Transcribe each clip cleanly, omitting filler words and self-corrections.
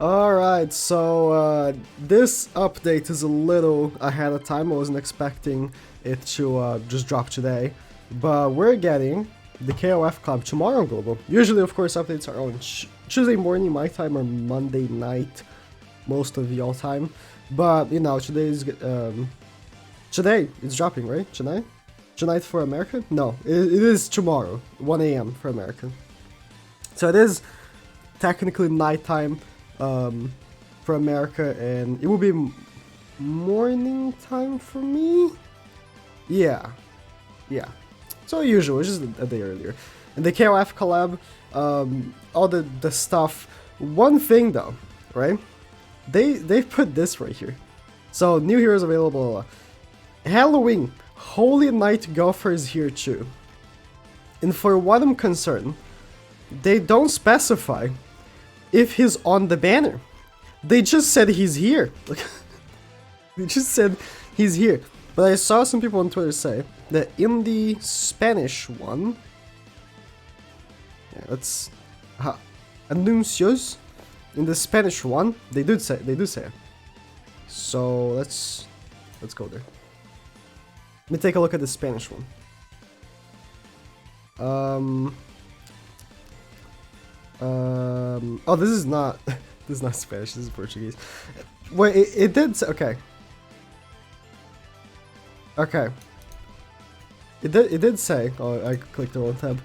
Alright, so this update is a little ahead of time. I wasn't expecting it to just drop today. But we're getting the KOF club tomorrow on Global. Usually, of course, updates are on Tuesday morning my time or Monday night, most of y'all time. But, you know, today it's dropping, right? Tonight? Tonight for America? No, it is tomorrow, 1 a.m. for America. So it is technically nighttime for America, and it will be morning time for me. Yeah. So usual, it's just a day earlier. And the KOF collab, all the stuff. One thing though, right? They put this right here. So new heroes available. Halloween, Holy Night Golfer is here too. And for what I'm concerned, they don't specify if he's on the banner. They just said he's here. Like, they just said he's here. But I saw some people on Twitter say that in the Spanish one, yeah, let's anuncios. In the Spanish one, they do say it. So let's go there. Let me take a look at the Spanish one. Oh, this is not Spanish, this is Portuguese. Wait, it did say, okay. It did say, oh, I clicked the wrong tab.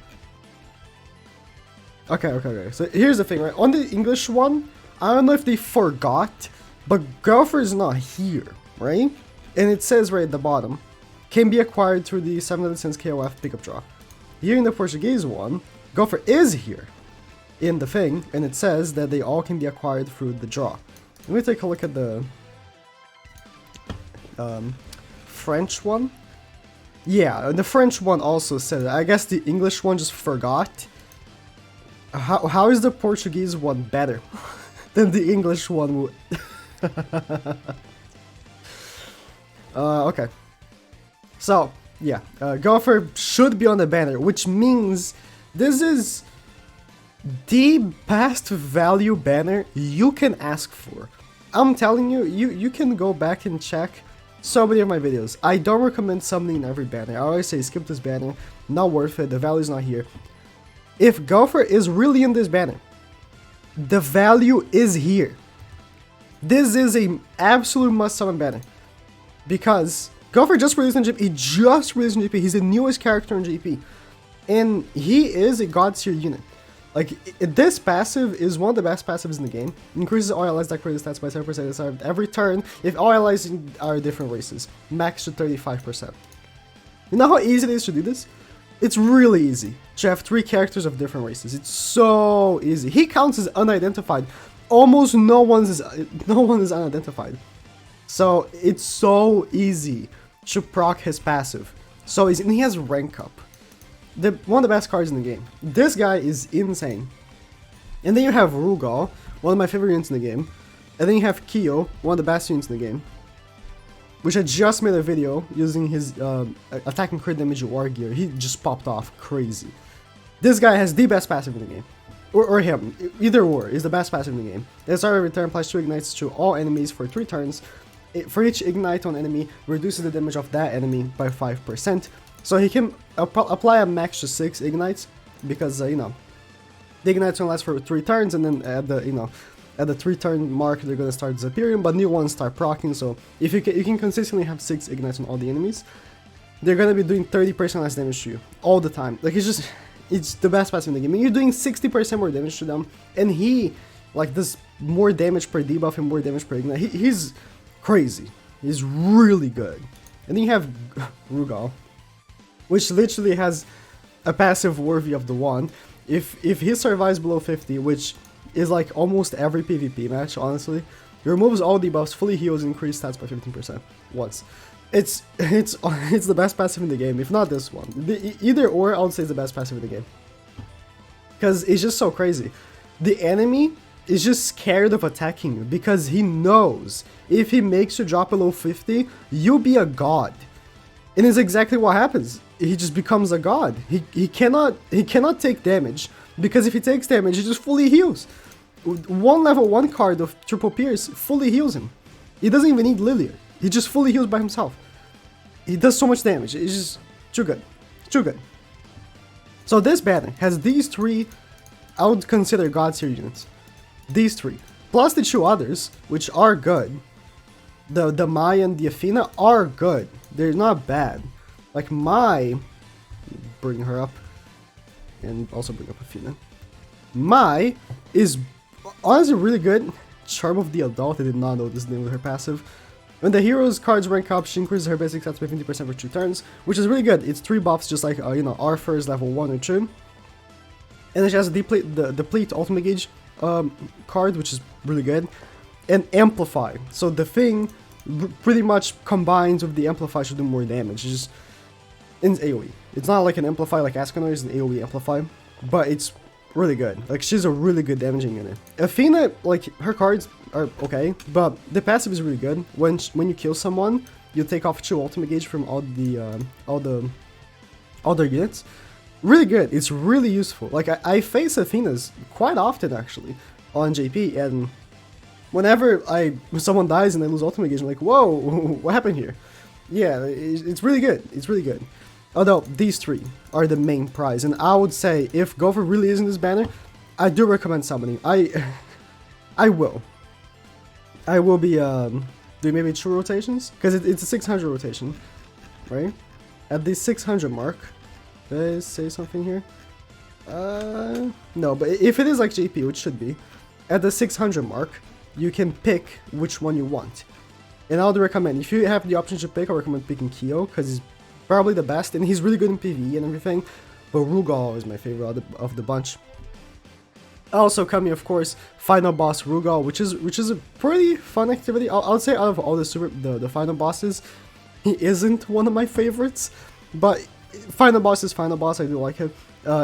Okay. So here's the thing, right? On the English one, I don't know if they forgot, but Golfer is not here, right? And it says right at the bottom, can be acquired through the 700 cents KOF pickup draw. Here in the Portuguese one, Golfer is here in the thing, and it says that they all can be acquired through the draw. Let me take a look at the French one. Yeah, the French one also said it. I guess the English one just forgot. How is the Portuguese one better than the English one? Okay. So, yeah, Golfer should be on the banner, which means this is the best value banner you can ask for. I'm telling you, you can go back and check so many of my videos. I don't recommend summoning every banner. I always say skip this banner, not worth it, the value's not here. If Golfer is really in this banner, the value is here. This is an absolute must summon banner. Because Golfer just released in GP, he's the newest character in GP. And he is a god tier unit. Like, this passive is one of the best passives in the game. Increases all allies decorated stats by 7% every turn if all allies are different races. Max to 35%. You know how easy it is to do this? It's really easy to have 3 characters of different races. It's so easy. He counts as unidentified. Almost no one is unidentified. So it's so easy to proc his passive. So and he has rank up. One of the best cards in the game. This guy is insane. And then you have Rugal, one of my favorite units in the game. And then you have Kyo, one of the best units in the game. Which I just made a video using his attack and crit damage war gear. He just popped off crazy. This guy has the best passive in the game. Or him. Either or is the best passive in the game. At the start of every turn, applies 2 ignites to all enemies for 3 turns. For each ignite on enemy, reduces the damage of that enemy by 5%. So he can apply a max to 6 ignites, because, you know, the ignites can last for 3 turns, and then at the 3 turn mark, they're gonna start disappearing, but new ones start proccing, so if you can consistently have 6 ignites on all the enemies, they're gonna be doing 30% less damage to you, all the time. Like, it's the best passive in the game. I mean, you're doing 60% more damage to them, and he, like, does more damage per debuff and more damage per ignite. He's crazy. He's really good. And then you have Rugal, which literally has a passive worthy of the wand. If he survives below 50, which is like almost every PvP match, honestly, he removes all debuffs, fully heals, and increase stats by 15% once. It's the best passive in the game, if not this one. Either or, I would say it's the best passive in the game. Because it's just so crazy. The enemy is just scared of attacking you, because he knows if he makes you drop below 50, you'll be a god. And it's exactly what happens. He just becomes a god. He cannot take damage, because if he takes damage, he just fully heals. one level 1 card of Triple Pierce fully heals him. He doesn't even need Lilia. He just fully heals by himself. He does so much damage. It's just too good. Too good. So this banner has these 3, I would consider God tier units. These 3. Plus the 2 others, which are good. The Mai and the Athena are good. They're not bad. Like Mai, bring her up. And also bring up Athena. Mai is honestly really good. Charm of the Adult, I did not know this name with her passive. When the hero's cards rank up, she increases her basic stats by 50% for 2 turns, which is really good. It's 3 buffs just like, you know, Arthur's level 1 or 2. And then she has a Deplete Ultimate Gauge card, which is really good. And Amplify. So the thing pretty much combines with the Amplify to do more damage. It's just in AoE. It's not like an Amplify like Ascanor is an AoE Amplify, but it's really good. Like, she's a really good damaging unit. Athena, like, her cards are okay, but the passive is really good. When you kill someone, you take off 2 ultimate gauge from all their units. Really good. It's really useful. Like, I face Athenas quite often actually on JP, and whenever someone dies and I lose ultimate gauge, I'm like, whoa, what happened here? Yeah, it's really good. It's really good. Although, these 3 are the main prize, and I would say, if Gopher really is in this banner, I do recommend summoning. I will be doing maybe 2 rotations, because it's a 600 rotation, right? At the 600 mark, did I say something here? No, but if it is like JP, which should be, at the 600 mark, you can pick which one you want. And I would recommend, if you have the option to pick, I recommend picking Kyo, because he's probably the best, and he's really good in PvE and everything, but Rugal is my favorite of the bunch. Also coming, of course, Final Boss Rugal, which is a pretty fun activity. I'll say out of all the final bosses, he isn't one of my favorites, but Final Boss is Final Boss. I do like it.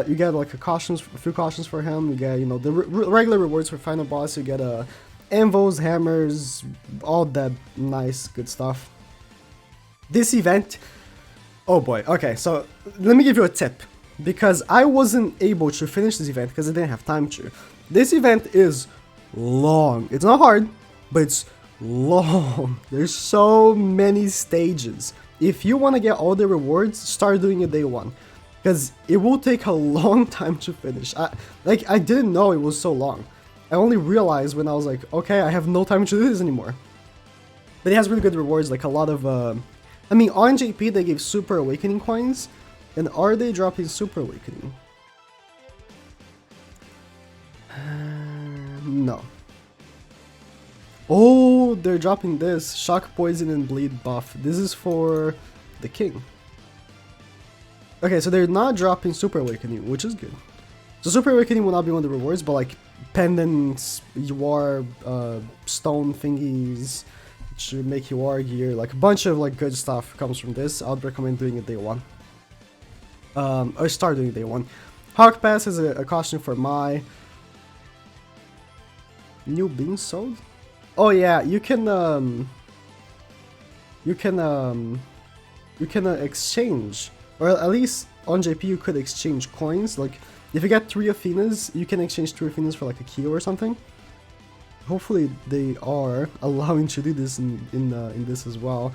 You get like a few cautions for him. You get, you know, the regular rewards for Final Boss. You get anvils, hammers, all that nice good stuff. This event. Oh boy, okay, so let me give you a tip, because I wasn't able to finish this event because I didn't have time to. This event is long. It's not hard, but it's long. There's so many stages. If you want to get all the rewards, start doing it day 1, because it will take a long time to finish. I didn't know it was so long. I only realized when I was like, okay, I have no time to do this anymore. But it has really good rewards, like a lot of I mean, on JP they gave Super Awakening coins, and are they dropping Super Awakening? No. Oh, they're dropping this, Shock, Poison, and Bleed buff. This is for the King. Okay, so they're not dropping Super Awakening, which is good. So Super Awakening will not be one of the rewards, but like pendants, UR, stone thingies, to make UR gear, like a bunch of like good stuff comes from this. I would recommend doing it day 1. Or start doing it day 1. Hawk Pass is a costume for Mai. New being sold? Oh yeah, you can exchange, or at least on JP you could exchange coins. Like if you get 3 Athenas, you can exchange 3 Athenas for like a Kyo or something. Hopefully they are allowing to do this in this as well.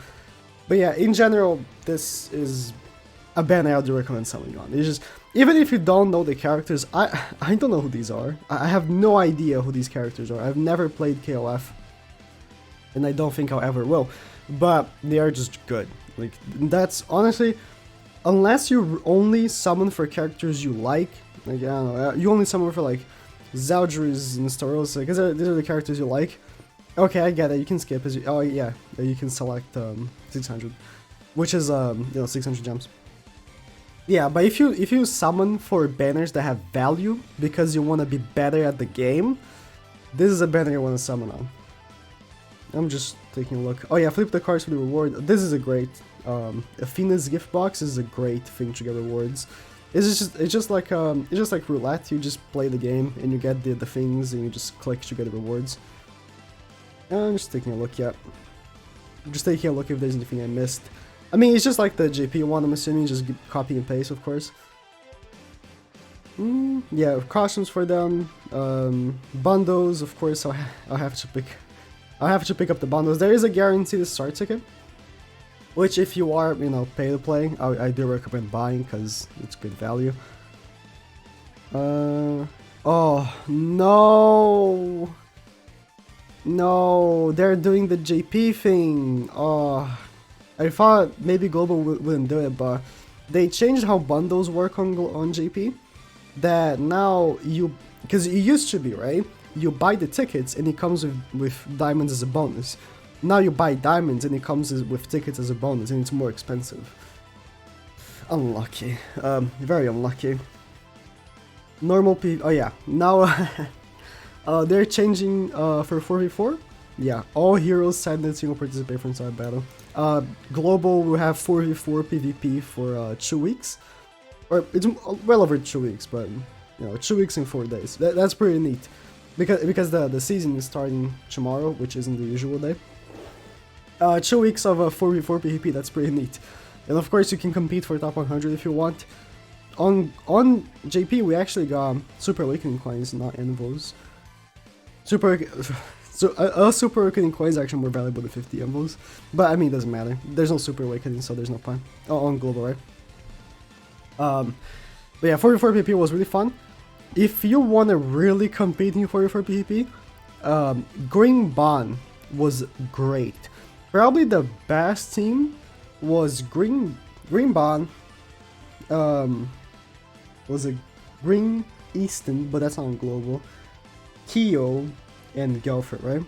But yeah, in general, this is a banner I would recommend summoning on. It's just, even if you don't know the characters, I don't know who these are. I have no idea who these characters are. I've never played KOF, and I don't think I'll ever will. But they are just good. Like, that's honestly, unless you only summon for characters you like I don't know, you only summon for like Zaldris and Starossa, because these are the characters you like. Okay, I get it. You can skip as you. Oh yeah, you can select 600, which is you know, 600 gems. Yeah, but if you summon for banners that have value because you want to be better at the game, this is a banner you want to summon on. I'm just taking a look. Oh yeah, flip the cards for the reward. This is a great Athena's gift box is a great thing to get rewards. It's just like roulette. You just play the game and you get the things and you just click to get the rewards. I'm just taking a look. Yeah, I'm just taking a look if there's anything I missed. I mean, it's just like the JP one. I'm assuming just copy and paste, of course. Yeah, costumes for them, bundles. Of course, I'll have to pick up the bundles. There is a guaranteed start ticket, which if you are, you know, pay to play, I do recommend buying because it's good value. Oh no, no, they're doing the JP thing. Oh, I thought maybe Global wouldn't do it, but they changed how bundles work on JP. That now because it used to be, right? You buy the tickets and it comes with diamonds as a bonus. Now you buy diamonds and it comes with tickets as a bonus, and it's more expensive. Unlucky. Very unlucky. Normal oh yeah, now they're changing for 4v4. Yeah, all heroes signed that will participate from side battle. Global will have 4v4 PvP for 2 weeks. Or it's well over 2 weeks, but you know, 2 weeks in 4 days. That's pretty neat, because the season is starting tomorrow, which isn't the usual day. 2 weeks of 4v4 PvP, that's pretty neat. And of course, you can compete for top 100 if you want. On JP, we actually got Super Awakening coins, not envos. Super Awakening coin is actually more valuable than 50 envos, but I mean, it doesn't matter. There's no Super Awakening, so there's no point. Oh, on Global, right? But yeah, 44 PvP was really fun. If you want to really compete in 44 PvP, Green Bond was great. Probably the best team was Green Bond. Was it Green Easton, but that's not on Global. Keo and Gelfert, right?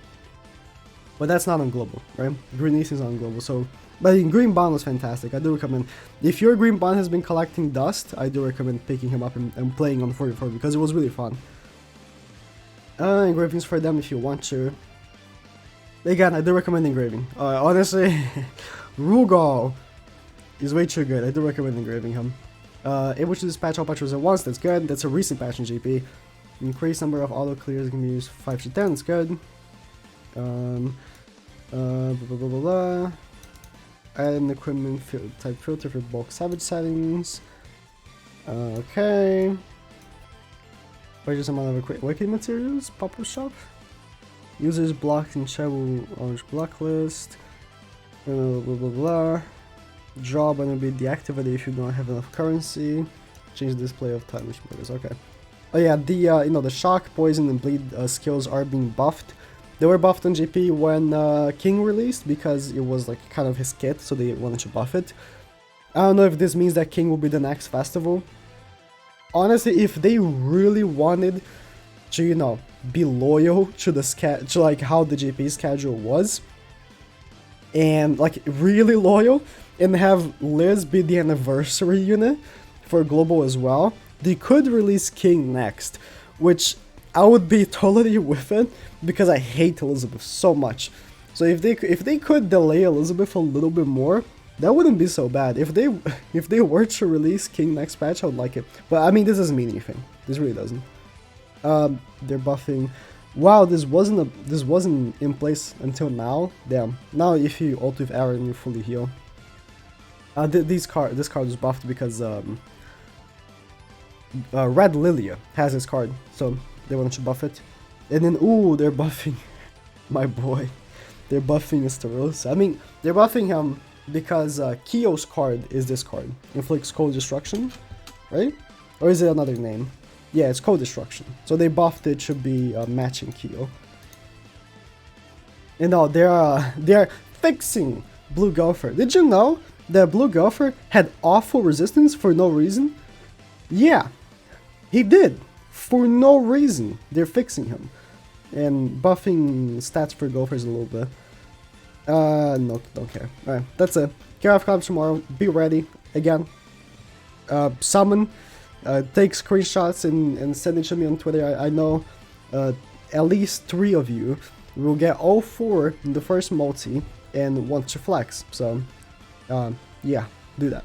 But that's not on Global, right? Green Easton's on Global, so. But Green Bond was fantastic. I do recommend, if your Green Bond has been collecting dust, I do recommend picking him up and playing on 44 because it was really fun. Engravings for them if you want to. Again, I do recommend engraving. Honestly, Rugal is way too good. I do recommend engraving him. Able to dispatch all patrols at once, that's good. That's a recent patch in GP. Increase number of auto clears can be used 5 to 10, that's good. Blah, blah, blah, blah, blah. Add an equipment type filter for bulk savage settings. Okay. Purchase amount of awakening materials, pop-up shop. Users blocked in chat will orange blacklist. Blah blah blah. Draw button will be deactivated if you don't have enough currency. Change display of time motors. Okay. Oh yeah, the you know, the shock, poison, and bleed skills are being buffed. They were buffed on GP when King released because it was like kind of his kit, so they wanted to buff it. I don't know if this means that King will be the next festival. Honestly, if they really wanted to, you know, be loyal to the to like how the GP schedule was, and like really loyal, and have Liz be the anniversary unit for Global as well, they could release King next, which I would be totally with it because I hate Elizabeth so much. So if they could delay Elizabeth a little bit more, that wouldn't be so bad. If they were to release King next patch, I would like it. But I mean, this doesn't mean anything. This really doesn't. They're buffing. Wow, this wasn't in place until now. Damn. Now if you ult with Aaron, you fully heal. This card was buffed because Red Lilia has this card, so they wanted to buff it. And then ooh, they're buffing my boy. They're buffing Esteros. I mean, they're buffing him because Keo's card is this card. Inflicts cold destruction, right? Or is it another name? Yeah, it's cold destruction. So they buffed it to be matching Keo. And now they're fixing Blue Gopher. Did you know that Blue Gopher had awful resistance for no reason? Yeah, he did. For no reason. They're fixing him. And buffing stats for Gophers a little bit. No, don't care. Alright, that's it. KOF comes tomorrow. Be ready. Again. Summon. Take screenshots and send it to me on Twitter. I know at least 3 of you will get all 4 in the first multi and want to flex. So, yeah, do that.